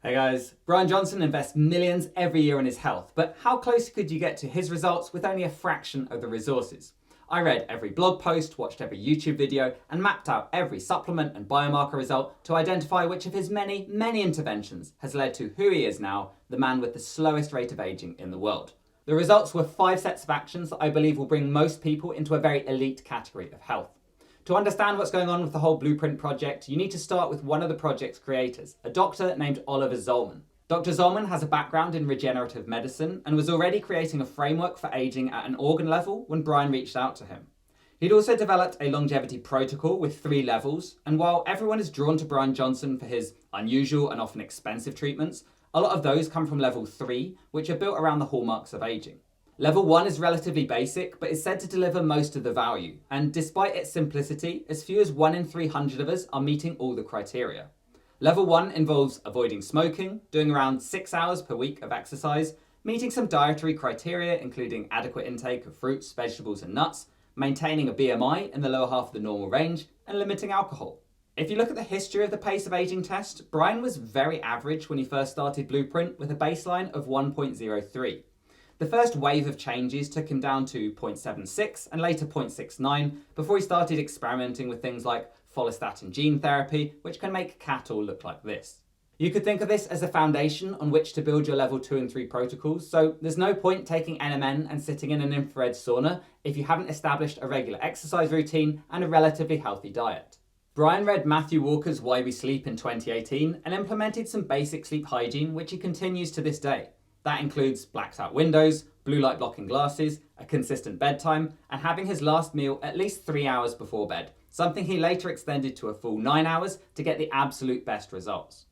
Hey guys, Bryan Johnson invests millions every year in his health, but how close could you get to his results with only a fraction of the resources? I read every blog post, watched every YouTube video, and mapped out every supplement and biomarker result to identify which of his many interventions has led to who he is now, the man with the slowest rate of aging in the world. The results were 5 sets of actions that I believe will bring most people into a very elite category of health. To understand what's going on with the whole Blueprint project, you need to start with one of the project's creators, a doctor named Oliver Zolman. Dr. Zolman has a background in regenerative medicine and was already creating a framework for aging at an organ level when Bryan reached out to him. He'd also developed a longevity protocol with 3 levels, and while everyone is drawn to Bryan Johnson for his unusual and often expensive treatments, a lot of those come from level 3, which are built around the hallmarks of aging. Level 1 is relatively basic, but is said to deliver most of the value, and despite its simplicity, as few as 1 in 300 of us are meeting all the criteria. Level 1 involves avoiding smoking, doing around 6 hours per week of exercise, meeting some dietary criteria including adequate intake of fruits, vegetables and nuts, maintaining a BMI in the lower half of the normal range, and limiting alcohol. If you look at the history of the Pace of Aging test, Bryan was very average when he first started Blueprint with a baseline of 1.03. The first wave of changes took him down to 0.76 and later 0.69 before he started experimenting with things like follistatin gene therapy, which can make cattle look like this. You could think of this as a foundation on which to build your level 2 and 3 protocols, so there's no point taking NMN and sitting in an infrared sauna if you haven't established a regular exercise routine and a relatively healthy diet. Bryan read Matthew Walker's Why We Sleep in 2018 and implemented some basic sleep hygiene, which he continues to this day. That includes blacked out windows, blue light blocking glasses, a consistent bedtime, and having his last meal at least 3 hours before bed, something he later extended to a full 9 hours to get the absolute best results.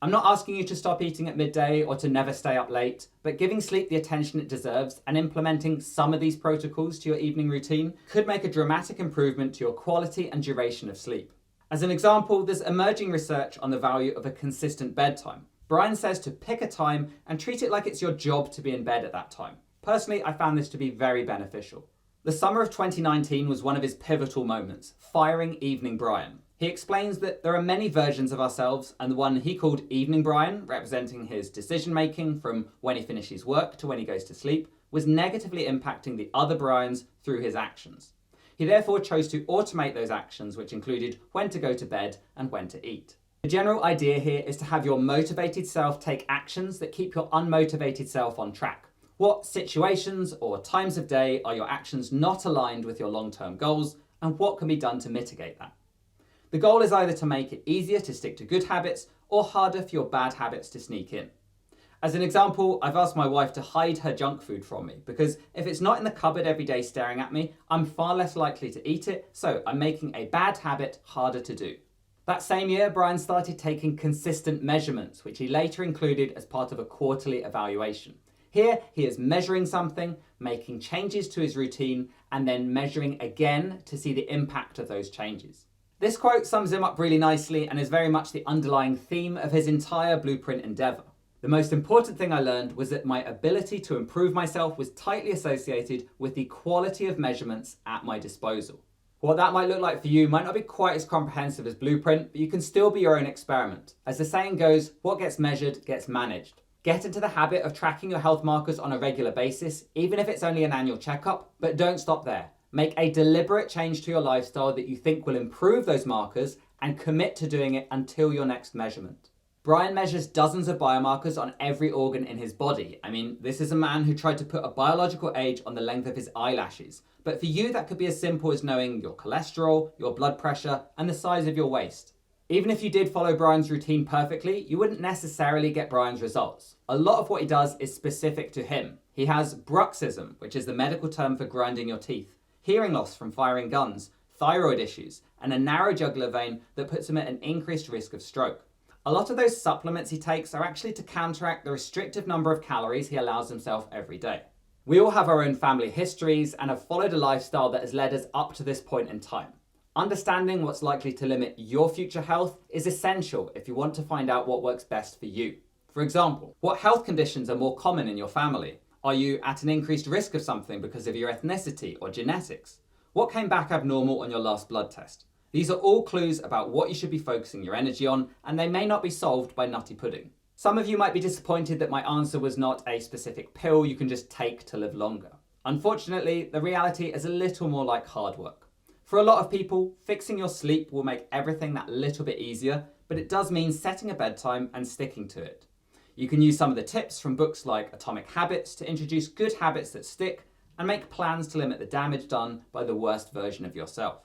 I'm not asking you to stop eating at midday or to never stay up late, but giving sleep the attention it deserves and implementing some of these protocols to your evening routine could make a dramatic improvement to your quality and duration of sleep. As an example, there's emerging research on the value of a consistent bedtime. Bryan says to pick a time and treat it like it's your job to be in bed at that time. Personally, I found this to be very beneficial. The summer of 2019 was one of his pivotal moments, firing Evening Bryan. He explains that there are many versions of ourselves, and the one he called Evening Bryan, representing his decision-making from when he finishes work to when he goes to sleep, was negatively impacting the other Bryans through his actions. He therefore chose to automate those actions, which included when to go to bed and when to eat. The general idea here is to have your motivated self take actions that keep your unmotivated self on track. What situations or times of day are your actions not aligned with your long-term goals, and what can be done to mitigate that? The goal is either to make it easier to stick to good habits or harder for your bad habits to sneak in. As an example, I've asked my wife to hide her junk food from me because if it's not in the cupboard every day staring at me, I'm far less likely to eat it, so I'm making a bad habit harder to do. That same year, Bryan started taking consistent measurements, which he later included as part of a quarterly evaluation. Here, he is measuring something, making changes to his routine, and then measuring again to see the impact of those changes. This quote sums him up really nicely and is very much the underlying theme of his entire Blueprint endeavour. The most important thing I learned was that my ability to improve myself was tightly associated with the quality of measurements at my disposal. What that might look like for you might not be quite as comprehensive as Blueprint, but you can still be your own experiment. As the saying goes, what gets measured gets managed. Get into the habit of tracking your health markers on a regular basis, even if it's only an annual checkup, but don't stop there. Make a deliberate change to your lifestyle that you think will improve those markers and commit to doing it until your next measurement. Bryan measures dozens of biomarkers on every organ in his body. I mean, this is a man who tried to put a biological age on the length of his eyelashes. But for you, that could be as simple as knowing your cholesterol, your blood pressure, and the size of your waist. Even if you did follow Bryan's routine perfectly, you wouldn't necessarily get Bryan's results. A lot of what he does is specific to him. He has bruxism, which is the medical term for grinding your teeth, hearing loss from firing guns, thyroid issues, and a narrow jugular vein that puts him at an increased risk of stroke. A lot of those supplements he takes are actually to counteract the restrictive number of calories he allows himself every day. We all have our own family histories and have followed a lifestyle that has led us up to this point in time. Understanding what's likely to limit your future health is essential if you want to find out what works best for you. For example, what health conditions are more common in your family? Are you at an increased risk of something because of your ethnicity or genetics? What came back abnormal on your last blood test? These are all clues about what you should be focusing your energy on, and they may not be solved by nutty pudding. Some of you might be disappointed that my answer was not a specific pill you can just take to live longer. Unfortunately, the reality is a little more like hard work. For a lot of people, fixing your sleep will make everything that little bit easier, but it does mean setting a bedtime and sticking to it. You can use some of the tips from books like Atomic Habits to introduce good habits that stick and make plans to limit the damage done by the worst version of yourself.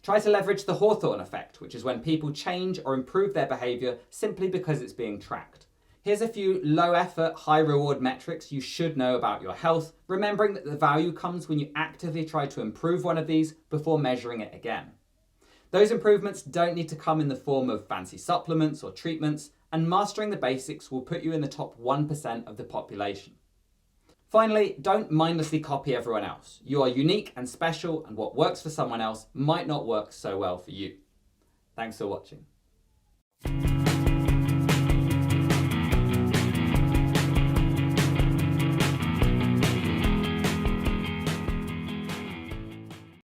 Try to leverage the Hawthorne effect, which is when people change or improve their behaviour simply because it's being tracked. Here's a few low-effort, high-reward metrics you should know about your health, remembering that the value comes when you actively try to improve one of these before measuring it again. Those improvements don't need to come in the form of fancy supplements or treatments, and mastering the basics will put you in the top 1% of the population. Finally, don't mindlessly copy everyone else. You are unique and special, and what works for someone else might not work so well for you. Thanks for watching.